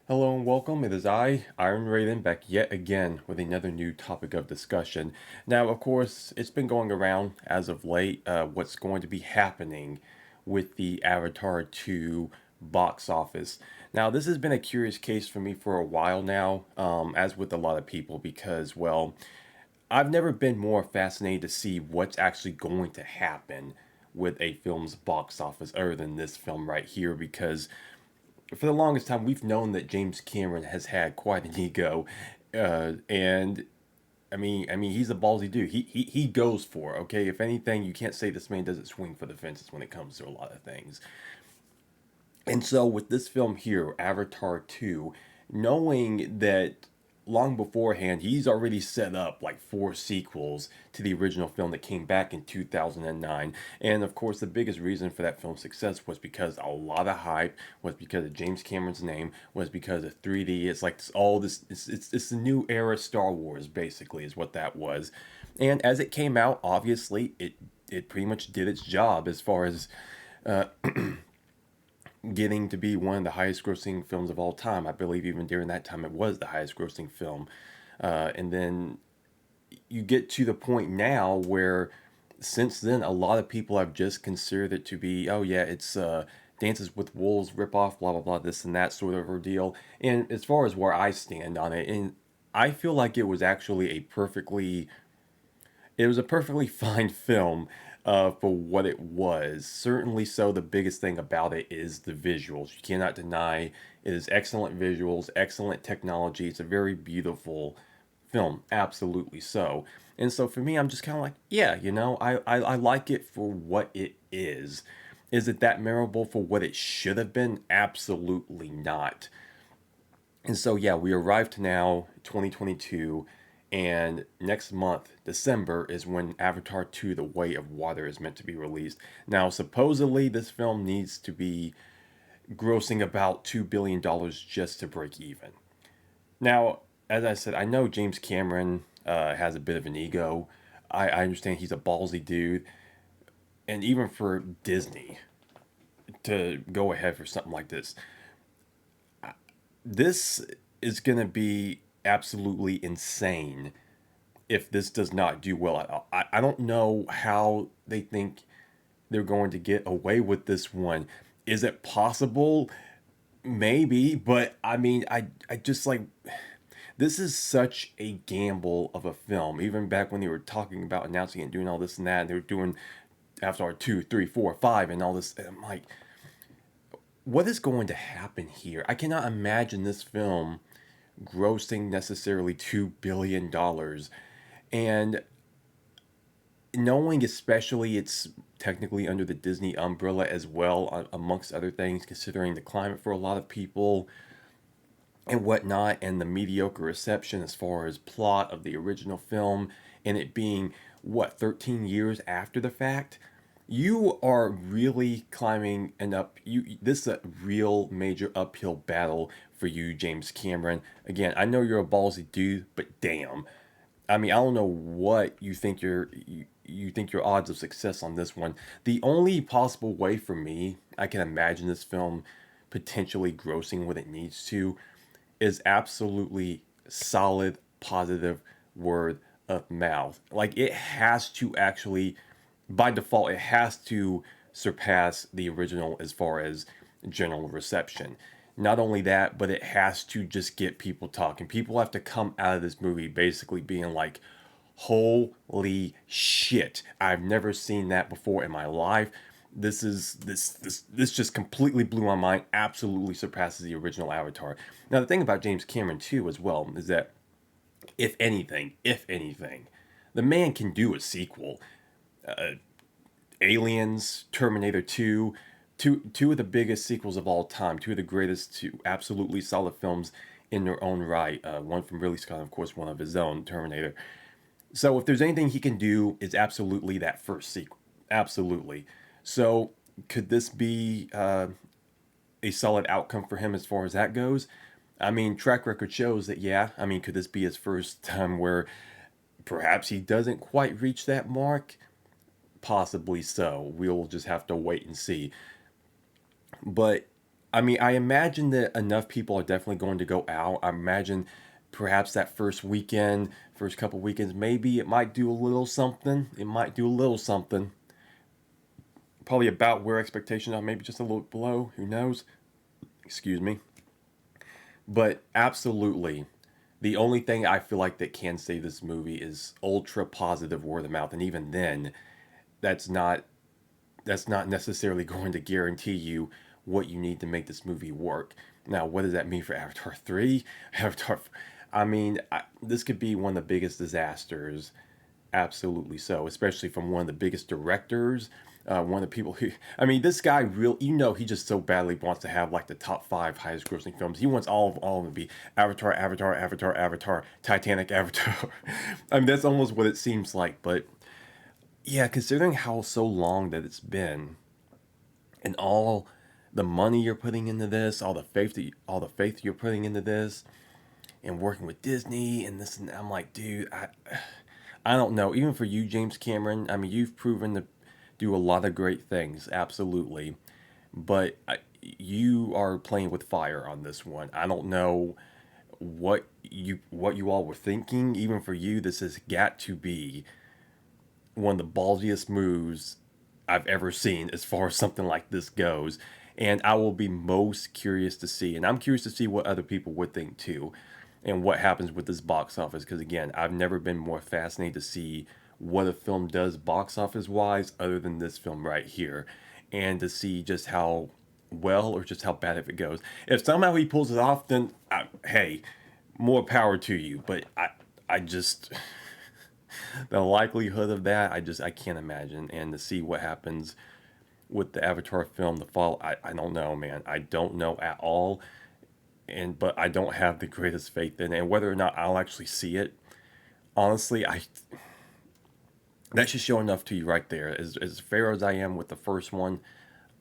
Hello and welcome. It is I, Iron Raiden, back yet again with another new topic of discussion. Now, of course, it's been going around as of late what's going to be happening with the Avatar 2 box office. Now, this has been a curious case for me for a while now, as with a lot of people, because, well, I've never been more fascinated to see what's actually going to happen with a film's box office other than this film right here, because for the longest time, we've known that James Cameron has had quite an ego, and I mean, he's a ballsy dude. He goes for it, okay. If anything, you can't say this man doesn't swing for the fences when it comes to a lot of things. And so with this film here, Avatar 2, knowing that long beforehand he's already set up like four sequels to the original film that came back in 2009. And of course the biggest reason for that film's success was because a lot of hype, was because of James Cameron's name, was because of 3D. It's like all this it's the new era Star Wars basically is what that was. And as it came out, obviously it pretty much did its job as far as getting to be one of the highest grossing films of all time. I believe even during that time it was the highest grossing film. And then you get to the point now where since then a lot of people have just considered it to be, oh yeah, it's Dances with Wolves ripoff, blah blah blah, this and that sort of ordeal. And as far as where I stand on it, and I feel like it was a perfectly fine film for what it was. Certainly so, the biggest thing about it is the visuals. You cannot deny it is excellent visuals, excellent technology. It's a very beautiful film, absolutely so. And so for me, I'm just kind of like, yeah, I like it for what it is. Is it that memorable for what it should have been? Absolutely not. And so, yeah, we arrived to now 2022, and next month, December, is when Avatar 2 The Way of Water is meant to be released. Now, supposedly, this film needs to be grossing about $2 billion dollars just to break even. Now, as I said, I know James Cameron has a bit of an ego. I understand he's a ballsy dude. And even for Disney to go ahead for something like this is going to be absolutely insane if this does not do well. I don't know how they think they're going to get away with this one. Is it possible? Maybe, but I mean, I just like this is such a gamble of a film. Even back when they were talking about announcing it and doing all this and that, and they were doing Avatar 2, 3, 4, 5, and all this. And I'm like, what is going to happen here? I cannot imagine this film grossing necessarily $2 billion. And knowing especially it's technically under the Disney umbrella as well, amongst other things, considering the climate for a lot of people and whatnot, and the mediocre reception as far as plot of the original film, and it being, what, 13 years after the fact? You are really climbing and up. This is a real major uphill battle for you, James Cameron. Again, I know you're a ballsy dude, but damn, I mean, I don't know what you think your odds of success on this one. The only possible way for me I can imagine this film potentially grossing what it needs to is absolutely solid positive word of mouth. Like it has to actually, by default, it has to surpass the original as far as general reception. Not only that, but it has to just get people talking. People have to come out of this movie basically being like, holy shit, I've never seen that before in my life. This just completely blew my mind. Absolutely surpasses the original Avatar. Now the thing about James Cameron too as well is that if anything, the man can do a sequel. Aliens, Terminator 2, two of the biggest sequels of all time, two of the greatest, two absolutely solid films in their own right. One from Ridley Scott, of course, one of his own, Terminator. So if there's anything he can do, it's absolutely that first sequel. Absolutely. So could this be a solid outcome for him as far as that goes? I mean, track record shows that, yeah. I mean, could this be his first time where perhaps he doesn't quite reach that mark? Possibly so. We'll just have to wait and see. But I mean, I imagine that enough people are definitely going to go out. I imagine perhaps that first weekend, first couple weekends, maybe it might do a little something. It might do a little something. Probably about where expectations are, maybe just a little below. Who knows? Excuse me. But absolutely, the only thing I feel like that can save this movie is ultra positive word of mouth, and even then, that's not that's not necessarily going to guarantee you what you need to make this movie work. Now, what does that mean for Avatar 3? Avatar, I mean, this could be one of the biggest disasters. Absolutely so, especially from one of the biggest directors. One of the people who, I mean, this guy real, he just so badly wants to have like the top five highest grossing films. He wants all of them to be Avatar, Avatar, Avatar, Avatar, Titanic, Avatar. I mean, that's almost what it seems like. But yeah, considering how so long that it's been, and all the money you're putting into this, all the faith you're putting into this, and working with Disney and this, and I'm like, dude, I don't know. Even for you, James Cameron, I mean, you've proven to do a lot of great things, absolutely, but you are playing with fire on this one. I don't know what you all were thinking. Even for you, this has got to be one of the ballsiest moves I've ever seen as far as something like this goes. And I will be most curious to see, and I'm curious to see what other people would think too, and what happens with this box office. Because again, I've never been more fascinated to see what a film does box office wise, other than this film right here, and to see just how well or just how bad if it goes. If somehow he pulls it off, then hey, more power to you. But I just the likelihood of that, I can't imagine. And to see what happens with the Avatar film, the fall, I don't know, man. I don't know at all. And but I don't have the greatest faith in it. And whether or not I'll actually see it, honestly, I that should show enough to you right there. As fair as I am with the first one,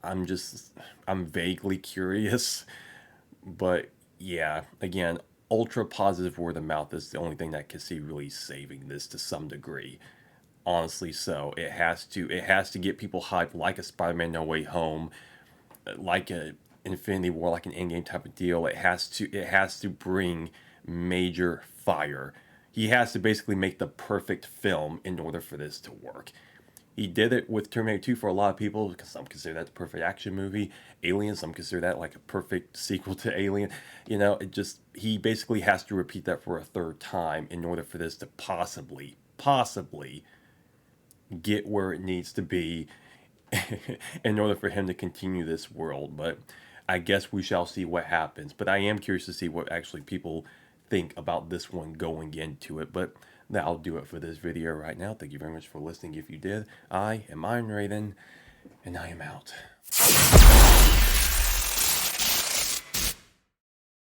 I'm just I'm vaguely curious. But yeah, again, ultra positive word of mouth is the only thing that I can see really saving this to some degree. Honestly, so it has to get people hyped like a Spider-Man No Way Home, like a Infinity War, like an Endgame type of deal. It has to bring major fire. He has to basically make the perfect film in order for this to work. He did it with Terminator 2 for a lot of people, because some consider that the perfect action movie. Alien, some consider that like a perfect sequel to Alien. He basically has to repeat that for a third time in order for this to possibly get where it needs to be in order for him to continue this world. But I guess we shall see what happens. But I am curious to see what actually people think about this one going into it. But that'll do it for this video right now. Thank you very much for listening. If you did, I am Iron Raiden, and I am out.